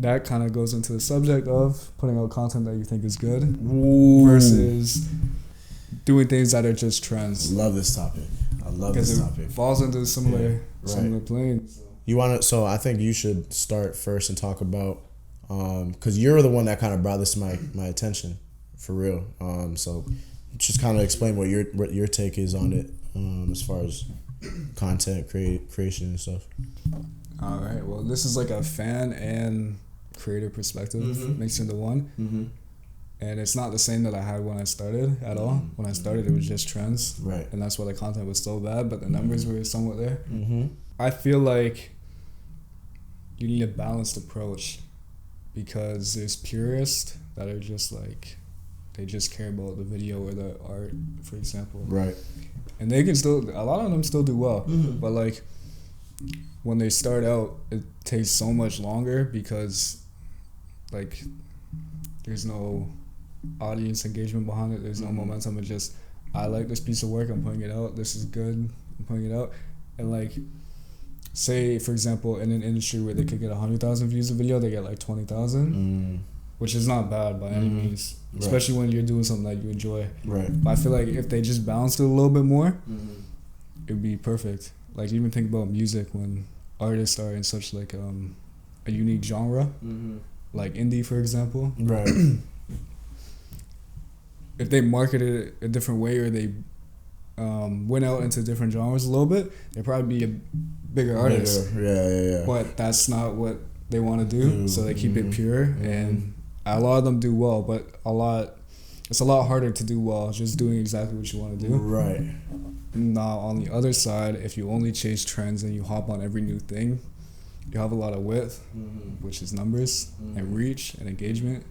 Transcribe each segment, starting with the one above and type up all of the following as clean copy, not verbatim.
that kind of goes into the subject of putting out content that you think is good versus doing things that are just trends. Love this topic. I love this topic. It falls into similar plane. So I think you should start first and talk about, because you're the one that kind of brought this to my attention, for real. So just kind of explain what your take is on it, as far as content creation and stuff. All right. Well, this is like a fan and creator perspective mixed into one. Mm-hmm. And it's not the same that I had when I started at all. When I started, it was just trends. Right. And that's why the content was so bad, but the numbers were somewhat there. Mm-hmm. I feel like you need a balanced approach, because there's purists that are just like, they just care about the video or the art, for example. Right. And they can still, a lot of them still do well. Mm-hmm. But like, when they start out, it takes so much longer because like there's no audience engagement behind it. There's no momentum. It's just, I like this piece of work, I'm putting it out. This is good, I'm putting it out. And like, say for example, in an industry where they could get 100,000 views a video, they get like 20,000, which is not bad by any means, especially when you're doing something that you enjoy. Right. But I feel like if they just balanced it a little bit more, it'd be perfect. Like, even think about music, when artists are in such like a unique genre, like indie, for example. Right. If they marketed it a different way, or they went out into different genres a little bit, they'd probably be a bigger artist. Yeah. But that's not what they want to do, so they keep it pure, and a lot of them do well, but it's a lot harder to do well just doing exactly what you want to do. Right. Now, on the other side, if you only chase trends and you hop on every new thing, you have a lot of width, which is numbers, and reach and engagement,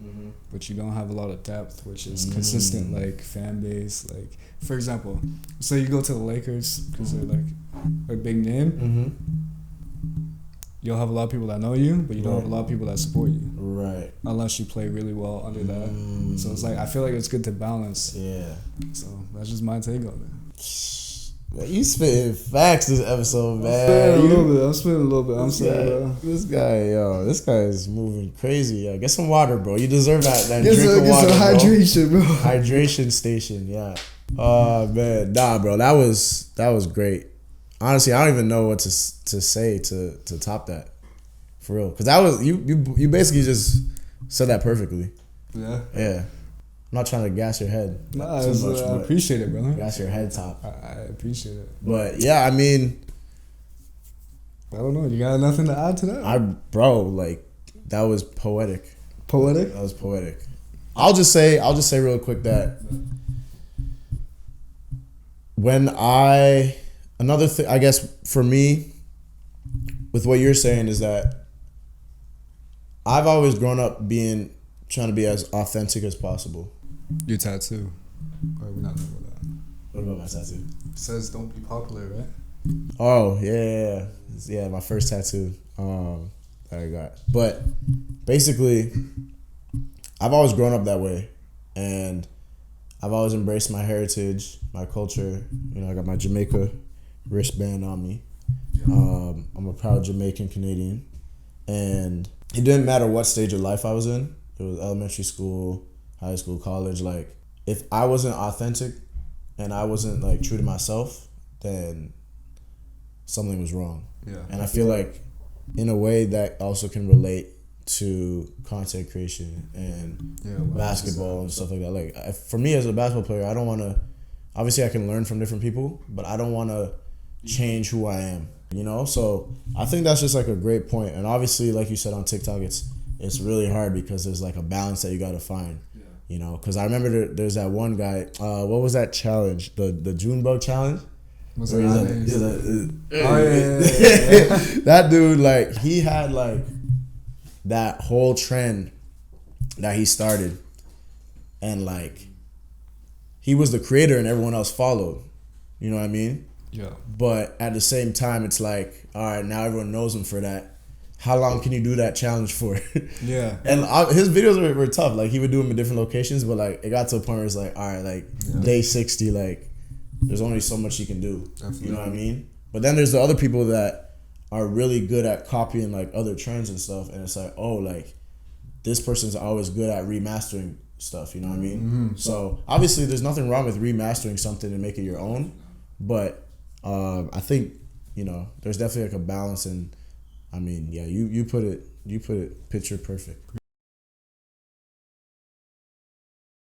but you don't have a lot of depth, which is consistent, like fan base. Like, for example, say you go to the Lakers because they're like a big name. You'll have a lot of people that know you, but you don't have a lot of people that support you. Right. Unless you play really well under that. So it's like, I feel like it's good to balance. Yeah. So that's just my take on it. Man, you spitting facts this episode, man. I'm spitting a little bit. I'm saying, bro. This guy is moving crazy. Yo. Get some water, bro. You deserve that drink of water, some hydration, bro. Hydration station, yeah. Oh man, nah, bro. That was great. Honestly, I don't even know what to say to top that, for real. Cause that was you basically just said that perfectly. Yeah. Yeah. I'm not trying to gas your head. Nah, I appreciate it, brother. Gas your head top. I appreciate it. But yeah, I mean, I don't know. You got nothing to add to that? Like, that was poetic. Poetic? That was poetic. I'll just say real quick that another thing, I guess, for me, with what you're saying, is that I've always grown up trying to be as authentic as possible. Your tattoo. Or are we not talking about that? What about my tattoo? It says don't be popular, right? Oh, yeah. Yeah, my first tattoo that I got. But basically, I've always grown up that way. And I've always embraced my heritage, my culture. You know, I got my Jamaica wristband on me. I'm a proud Jamaican Canadian. And it didn't matter what stage of life I was in. It was elementary school, high school, college. Like, if I wasn't authentic and I wasn't like true to myself, then something was wrong. Yeah. And I feel like, in a way, that also can relate to content creation and basketball and stuff like that. Like, for me as a basketball player, I don't want to. Obviously, I can learn from different people, but I don't want to change who I am. You know, so I think that's just like a great point. And obviously, like you said, on TikTok, it's really hard because there's like a balance that you got to find. Yeah. You know, because I remember there's that one guy. What was that challenge? The June bug challenge. What's that? That dude, like, he had like that whole trend that he started, and like he was the creator and everyone else followed. You know what I mean? Yeah. But at the same time, it's like, all right, now everyone knows him for that. How long can you do that challenge for? Yeah. And his videos were tough. Like, he would do them in different locations, but like, it got to a point where it's like, all right, like day 60, like, there's only so much you can do. Definitely. You know what I mean? But then there's the other people that are really good at copying like other trends and stuff, and it's like, oh, like, this person's always good at remastering stuff. You know what I mean? Mm-hmm. So obviously, there's nothing wrong with remastering something and make it your own, but I think there's definitely like a balance, and I mean, yeah, you put it picture perfect.